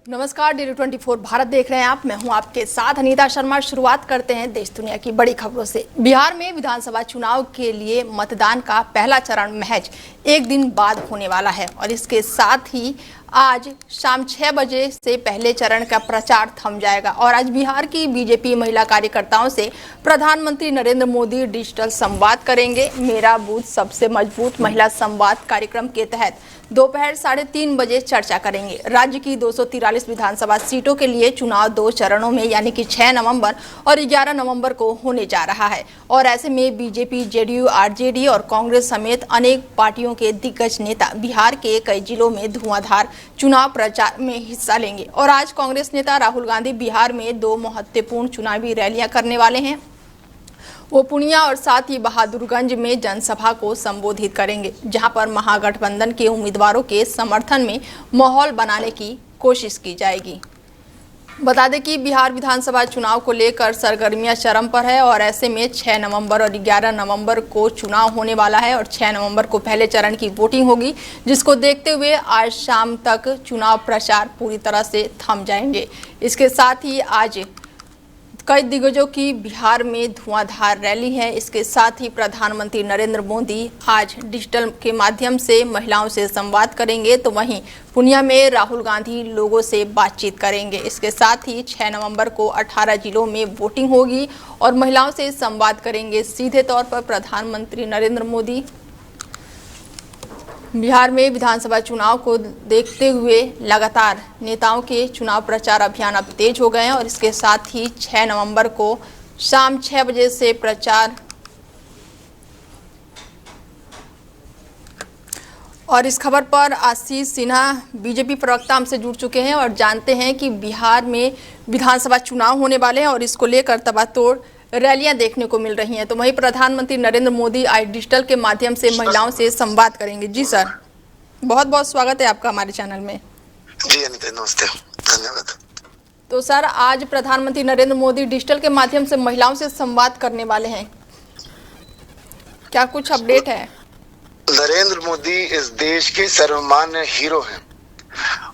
नमस्कार, डेली 24 भारत देख रहे हैं आप। मैं हूं आपके साथ अनीता शर्मा। शुरुआत करते हैं देश दुनिया की बड़ी खबरों से। बिहार में विधानसभा चुनाव के लिए मतदान का पहला चरण महज एक दिन बाद होने वाला है और इसके साथ ही आज शाम 6 बजे से पहले चरण का प्रचार थम जाएगा। और आज बिहार की बीजेपी महिला कार्यकर्ताओं से प्रधानमंत्री नरेंद्र मोदी डिजिटल संवाद करेंगे। मेरा बूथ सबसे मजबूत महिला संवाद कार्यक्रम के तहत दोपहर 3:30 बजे चर्चा करेंगे। राज्य की 243 विधानसभा सीटों के लिए चुनाव 2 चरणों में यानी कि 6 नवंबर और 11 नवंबर को होने जा रहा है। और ऐसे में बीजेपी, जेडीयू, आरजेडी और कांग्रेस समेत अनेक पार्टियों के दिग्गज नेता बिहार के कई जिलों में धुआंधार चुनाव प्रचार में हिस्सा लेंगे। और आज कांग्रेस नेता राहुल गांधी बिहार में 2 महत्वपूर्ण चुनावी रैलियां करने वाले हैं। वो पूर्णिया और साथ ही बहादुरगंज में जनसभा को संबोधित करेंगे, जहां पर महागठबंधन के उम्मीदवारों के समर्थन में माहौल बनाने की कोशिश की जाएगी। बता दें कि बिहार विधानसभा चुनाव को लेकर सरगर्मियां चरम पर है और ऐसे में 6 नवंबर और 11 नवंबर को चुनाव होने वाला है और 6 नवंबर को पहले चरण की वोटिंग होगी, जिसको देखते हुए आज शाम तक चुनाव प्रचार पूरी तरह से थम जाएंगे। इसके साथ ही आज कई दिग्गजों की बिहार में धुआंधार रैली है। इसके साथ ही प्रधानमंत्री नरेंद्र मोदी आज डिजिटल के माध्यम से महिलाओं से संवाद करेंगे, तो वहीं पूर्णिया में राहुल गांधी लोगों से बातचीत करेंगे। इसके साथ ही 6 नवंबर को 18 जिलों में वोटिंग होगी और महिलाओं से संवाद करेंगे सीधे तौर पर प्रधानमंत्री नरेंद्र मोदी। बिहार में विधानसभा चुनाव को देखते हुए लगातार नेताओं के चुनाव प्रचार अभियान अब तेज हो गए हैं और इसके साथ ही 6 नवंबर को शाम 6 बजे से प्रचार। और इस खबर पर आशीष सिन्हा बीजेपी प्रवक्ता हमसे जुड़ चुके हैं और जानते हैं कि बिहार में विधानसभा चुनाव होने वाले हैं और इसको लेकर तबातोड़ रैलियां देखने को मिल रही हैं। तो वहीं प्रधानमंत्री नरेंद्र मोदी आज डिजिटल के माध्यम से महिलाओं से संवाद करेंगे। जी सर, बहुत बहुत स्वागत है आपका हमारे चैनल में। जी अनिता, नमस्ते, धन्यवाद। तो सर, आज प्रधानमंत्री नरेंद्र मोदी डिजिटल के माध्यम से महिलाओं से संवाद करने वाले हैं, क्या कुछ अपडेट है? नरेंद्र मोदी इस देश के सर्वमान्य हीरो हैं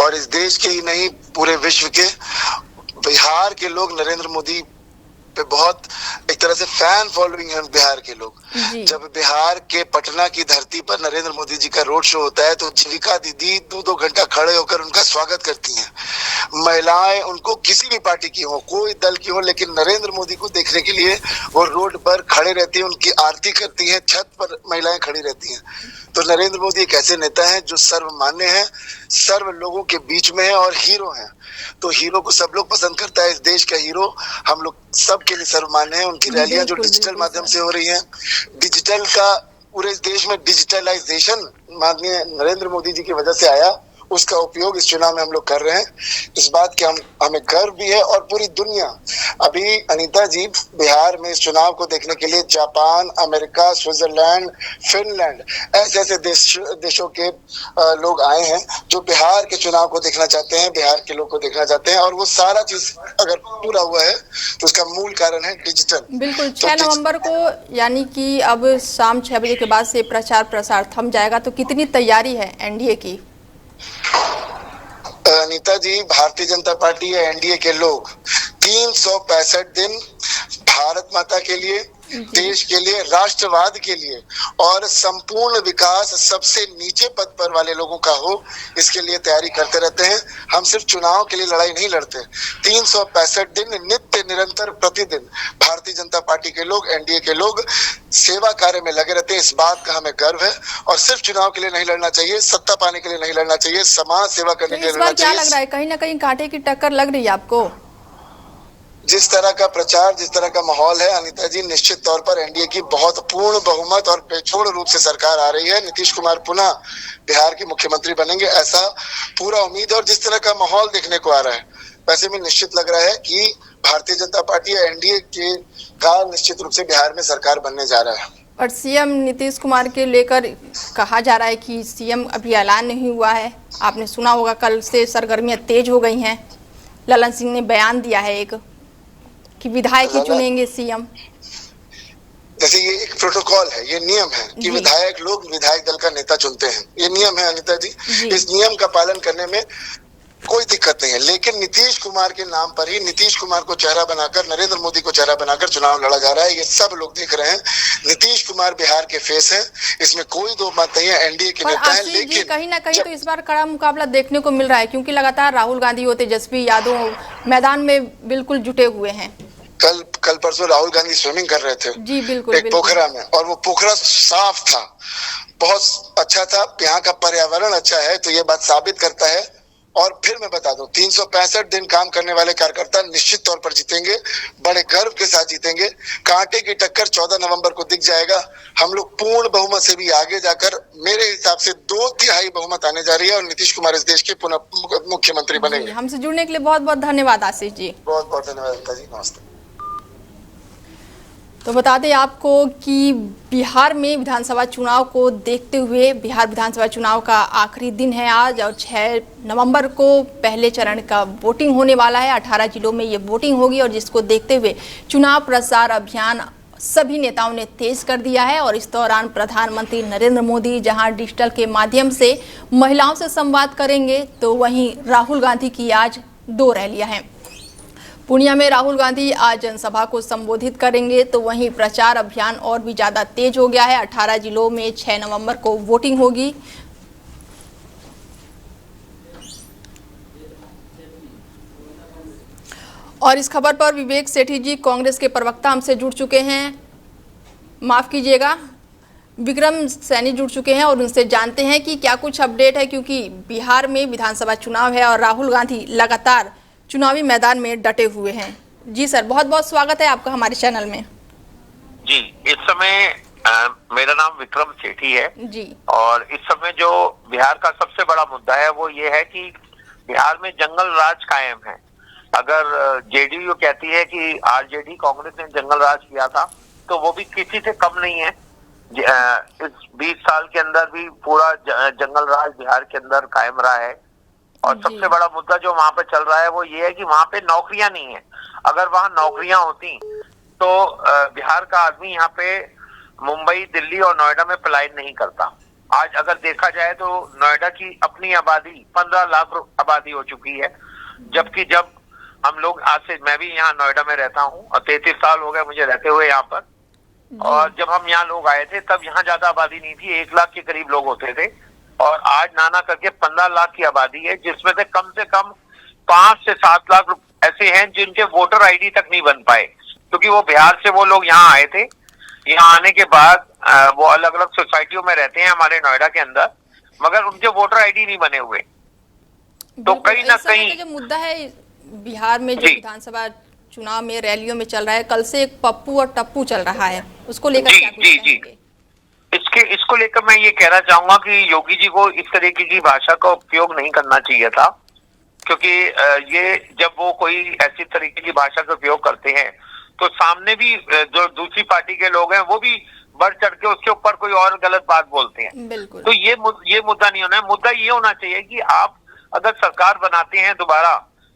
और इस देश के ही नहीं पूरे विश्व के बिहार के लोग नरेंद्र मोदी पे बहुत एक तरह से फैन फॉलोइंग है बिहार के लोग। जब बिहार के पटना की धरती पर नरेंद्र मोदी जी का रोड शो होता है तो जीविका दीदी 2-2 घंटा खड़े होकर उनका स्वागत करती हैं। महिलाएं उनको किसी भी पार्टी की हो, कोई दल की हो, लेकिन नरेंद्र मोदी को देखने के लिए वो रोड पर खड़े रहती है, उनकी आरती करती हैं, छत पर महिलाएं खड़ी रहती हैं। तो नरेंद्र मोदी एक ऐसे नेता हैं जो सर्वमान्य हैं, सर्व लोगों के बीच में है और हीरो हैं। तो हीरो को सब लोग पसंद करता है। इस देश का हीरो हम लोग सबके लिए सर्वमान्य है। उनकी रैलियां जो डिजिटल माध्यम से हो रही हैं, डिजिटल का पूरे देश में डिजिटलाइजेशन माननीय नरेंद्र मोदी जी की वजह से आया, उसका उपयोग इस चुनाव में हम लोग कर रहे हैं। इस बात के हमें गर्व भी है और पूरी दुनिया अभी अनीता जी बिहार में इस चुनाव को देखने के लिए जापान, अमेरिका, स्विट्जरलैंड, फिनलैंड ऐसे देशों के लोग आए हैं जो बिहार के चुनाव को देखना चाहते हैं, बिहार के लोग को देखना चाहते हैं। और वो सारा चीज अगर पूरा हुआ है तो उसका मूल कारण है डिजिटल। बिल्कुल, 6 नवंबर को यानी कि अब शाम 6 बजे के बाद से प्रचार प्रसार थम जाएगा, तो कितनी तैयारी है एनडीए की? अनीता जी, भारतीय जनता पार्टी या एनडीए के लोग 365 दिन भारत माता के लिए, देश के लिए, राष्ट्रवाद के लिए और संपूर्ण विकास सबसे नीचे पद पर वाले लोगों का हो, इसके लिए तैयारी करते रहते हैं। हम सिर्फ चुनाव के लिए लड़ाई नहीं लड़ते। 365 दिन नित्य निरंतर प्रतिदिन भारतीय जनता पार्टी के लोग, एनडीए के लोग सेवा कार्य में लगे रहते हैं। इस बात का हमें गर्व है और सिर्फ चुनाव के लिए नहीं लड़ना चाहिए, सत्ता पाने के लिए नहीं लड़ना चाहिए, समाज सेवा करने के लिए लड़ना चाहिए। क्या लग रहा है, कहीं ना कहीं कांटे की टक्कर लग रही है आपको? जिस तरह का प्रचार, जिस तरह का माहौल है अनीता जी, निश्चित तौर पर एनडीए की बहुत पूर्ण बहुमत और बेछोड़ रूप से सरकार आ रही है। नीतीश कुमार पुनः बिहार के मुख्यमंत्री बनेंगे, ऐसा पूरा उम्मीद है। और जिस तरह का माहौल देखने को आ रहा है, वैसे में निश्चित लग रहा है कि भारतीय जनता पार्टी या एनडीए के का निश्चित रूप से बिहार में सरकार बनने जा रहा है। और सीएम नीतीश कुमार के लेकर कहा जा रहा है कि सीएम अभी ऐलान नहीं हुआ है। आपने सुना होगा, कल से सरगर्मियां तेज हो गई हैं। ललन सिंह ने बयान दिया है एक कि विधायक ही चुनेंगे सीएम। जैसे ये एक प्रोटोकॉल है, ये नियम है कि विधायक लोग विधायक दल का नेता चुनते हैं, ये नियम है अनिता जी। इस नियम का पालन करने में कोई दिक्कत नहीं है, लेकिन नीतीश कुमार के नाम पर ही नीतीश कुमार को चेहरा बनाकर, नरेंद्र मोदी को चेहरा बनाकर चुनाव लड़ा जा रहा है। ये सब लोग देख रहे हैं। नीतीश कुमार बिहार के फेस है, इसमें कोई दो बात नहीं है। एनडीए के नेता है, लेकिन कहीं ना कहीं तो इस बार कड़ा मुकाबला देखने को मिल रहा है, क्योंकि लगातार राहुल गांधी और तेजस्वी यादव मैदान में बिल्कुल जुटे हुए हैं। कल परसों राहुल गांधी स्विमिंग कर रहे थे जी बिल्कुल, एक पोखरा में, और वो पोखरा साफ था, बहुत अच्छा था। यहाँ का पर्यावरण अच्छा है, तो ये बात साबित करता है। और फिर मैं बता दूं, 365 दिन काम करने वाले कार्यकर्ता निश्चित तौर पर जीतेंगे, बड़े गर्व के साथ जीतेंगे। कांटे की टक्कर 14 नवंबर को दिख जाएगा। हम लोग पूर्ण बहुमत से भी आगे जाकर, मेरे हिसाब से 2/3 बहुमत आने जा रही है, और नीतीश कुमार इस देश के पुनः मुख्यमंत्री बनेंगे। हमसे जुड़ने के लिए बहुत बहुत धन्यवाद आशीष जी। बहुत बहुत धन्यवाद जी, नमस्ते। तो बता दें आपको कि बिहार में विधानसभा चुनाव को देखते हुए, बिहार विधानसभा चुनाव का आखिरी दिन है आज, और 6 नवंबर को पहले चरण का वोटिंग होने वाला है। 18 जिलों में ये वोटिंग होगी, और जिसको देखते हुए चुनाव प्रचार अभियान सभी नेताओं ने तेज कर दिया है। और इस दौरान प्रधानमंत्री नरेंद्र मोदी जहां डिजिटल के माध्यम से महिलाओं से संवाद करेंगे, तो वहीं राहुल गांधी की आज 2 रैलियां हैं। पूर्णिया में राहुल गांधी आज जनसभा को संबोधित करेंगे, तो वहीं प्रचार अभियान और भी ज्यादा तेज हो गया है। 18 जिलों में 6 नवंबर को वोटिंग होगी। और इस खबर पर विवेक सेठी जी, कांग्रेस के प्रवक्ता, हमसे जुड़ चुके हैं। माफ कीजिएगा, विक्रम सैनी जुड़ चुके हैं, और उनसे जानते हैं कि क्या कुछ अपडेट है, क्योंकि बिहार में विधानसभा चुनाव है और राहुल गांधी लगातार चुनावी मैदान में डटे हुए हैं। जी सर, बहुत बहुत स्वागत है आपका हमारे चैनल में। जी, इस समय मेरा नाम विक्रम सेठी है जी। और इस समय जो बिहार का सबसे बड़ा मुद्दा है वो ये है कि बिहार में जंगल राज कायम है। अगर जेडीयू कहती है कि आरजेडी कांग्रेस ने जंगल राज किया था, तो वो भी किसी से कम नहीं है। इस 20 साल के अंदर भी पूरा जंगल राज बिहार के अंदर कायम रहा है। और सबसे बड़ा मुद्दा जो वहां पे चल रहा है वो ये है कि वहां पे नौकरियां नहीं है। अगर वहां नौकरियां होती तो बिहार का आदमी यहाँ पे मुंबई, दिल्ली और नोएडा में पलायन नहीं करता। आज अगर देखा जाए तो नोएडा की अपनी आबादी 15 लाख आबादी हो चुकी है, जबकि जब हम लोग आज से, मैं भी यहाँ नोएडा में रहता हूँ और 33 साल हो गए मुझे रहते हुए यहाँ पर, और जब हम यहाँ लोग आए थे तब यहाँ ज्यादा आबादी नहीं थी, 1 लाख के करीब लोग होते थे, और आज नाना करके 15 लाख की आबादी है, जिसमें से कम 5 से 7 लाख ऐसे हैं जिनके वोटर आईडी तक नहीं बन पाए, क्योंकि वो बिहार से वो लोग यहाँ आए थे। यहाँ आने के बाद वो अलग अलग सोसाइटियों में रहते हैं हमारे नोएडा के अंदर, मगर उनके वोटर आईडी नहीं बने हुए। तो कहीं ना कहीं जो मुद्दा है बिहार में, जो विधानसभा चुनाव में रैलियों में चल रहा है, कल से एक पप्पू और टप्पू चल रहा है, उसको लेकर क्या कुछ कहेंगे? इसको लेकर मैं ये कहना चाहूंगा कि योगी जी को इस तरीके की भाषा का उपयोग नहीं करना चाहिए था, क्योंकि ये जब वो कोई ऐसी तरीके की भाषा का उपयोग करते हैं तो सामने भी जो दूसरी पार्टी के लोग हैं वो भी बढ़ चढ़ के उसके ऊपर कोई और गलत बात बोलते हैं। बिल्कुल। तो ये मुद्दा नहीं होना है। मुद्दा ये होना चाहिए कि आप अगर सरकार बनाते हैं दोबारा,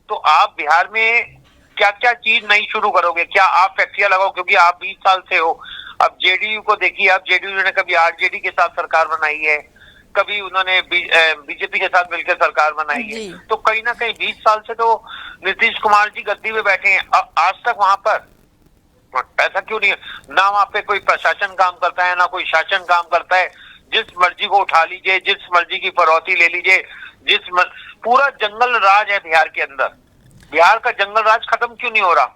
तो आप बिहार में क्या क्या चीज नई शुरू करोगे? क्या आप फैक्ट्रियां लगाओ? क्योंकि आप 20 साल से हो। अब जेडीयू को देखिए, अब जेडीयू ने कभी आरजेडी के साथ सरकार बनाई है, कभी उन्होंने बीजेपी के साथ मिलकर सरकार बनाई है। तो कहीं ना कहीं 20 साल से तो नीतीश कुमार जी गद्दी में बैठे हैं, आज तक वहां पर ऐसा क्यों नहीं है? ना वहां पे कोई प्रशासन काम करता है, ना कोई शासन काम करता है। जिस मर्जी को उठा लीजिए, जिस मर्जी की फरौती ले लीजिए, पूरा जंगल राज है बिहार के अंदर। बिहार का जंगल राज खत्म क्यों नहीं हो रहा?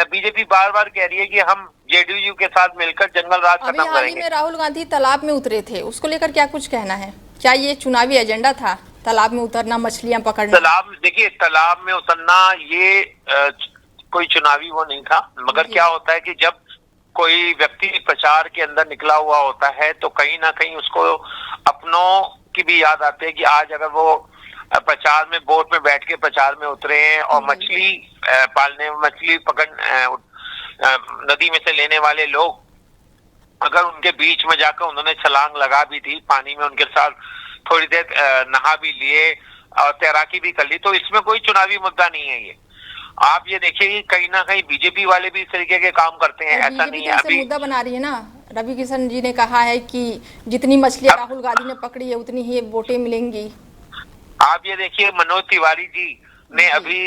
बीजेपी बार बार कह रही है कि हम जेडीयू के साथ मिलकर जंगल राज खत्म करेंगे। हाल ही में राहुल गांधी तालाब में उतरे थे, उसको लेकर क्या कुछ कहना है? क्या ये चुनावी एजेंडा था, तालाब में उतरना, मछलियां पकड़ना? देखिए, तालाब में उतरना ये कोई चुनावी वो नहीं था, मगर क्या होता है कि जब कोई व्यक्ति प्रचार के अंदर निकला हुआ होता है तो कहीं ना कहीं उसको अपनों की भी याद आती है कि आज अगर वो प्रचार में बोट में बैठ के प्रचार में उतरे हैं और मछली पालने, मछली पकड़ नदी में से लेने वाले लोग अगर उनके बीच में जाकर उन्होंने छलांग लगा भी दी, पानी में उनके साथ थोड़ी देर नहा भी लिए और तैराकी भी कर ली, तो इसमें कोई चुनावी मुद्दा नहीं है। ये आप ये देखिए कि कहीं ना कहीं बीजेपी वाले भी इस तरीके के काम करते हैं, ऐसा नहीं है। अभी मुद्दा बना रही है ना, रवि किशन जी ने कहा है कि जितनी मछलियां राहुल गांधी ने पकड़ी है उतनी ही वोटें मिलेंगी। आप ये देखिए, मनोज तिवारी जी ने अभी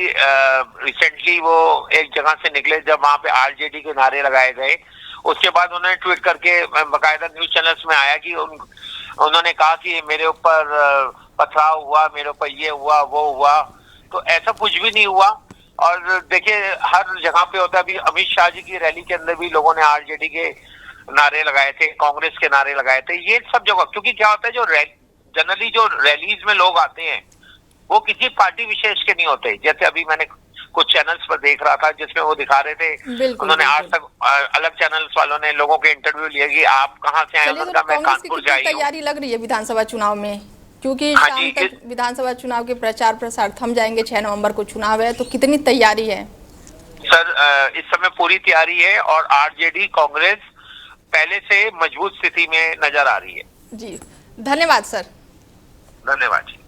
रिसेंटली वो एक जगह से निकले जब वहां पे आरजेडी के नारे लगाए गए, उसके बाद उन्होंने ट्वीट करके बकायदा न्यूज चैनल्स में आया कि उन्होंने कहा कि मेरे ऊपर पथराव हुआ, मेरे ऊपर ये हुआ वो हुआ। तो ऐसा कुछ भी नहीं हुआ। और देखिए, हर जगह पे होता है। अभी अमित शाह जी की रैली के अंदर भी लोगों ने आरजेडी के नारे लगाए थे, कांग्रेस के नारे लगाए थे। ये सब जगह, क्योंकि क्या होता है, जो जनरली जो रैलीज में लोग आते हैं वो किसी पार्टी विशेष के नहीं होते। जैसे अभी मैंने कुछ चैनल्स पर देख रहा था जिसमें वो दिखा रहे थे, उन्होंने आज तक अलग चैनल्स वालों ने लोगों के इंटरव्यू लिए कि आप कहाँ से आए, उन्होंने कहा मैं कानपुर से आई हूं। तैयारी लग रही है विधानसभा चुनाव में, क्योंकि शाम तक विधानसभा चुनाव के प्रचार प्रसार थम जाएंगे, 6 नवंबर को चुनाव है, तो कितनी तैयारी है? सर, इस समय पूरी तैयारी है और आरजेडी कांग्रेस पहले से मजबूत स्थिति में नजर आ रही है। जी, धन्यवाद सर। धन्यवाद जी।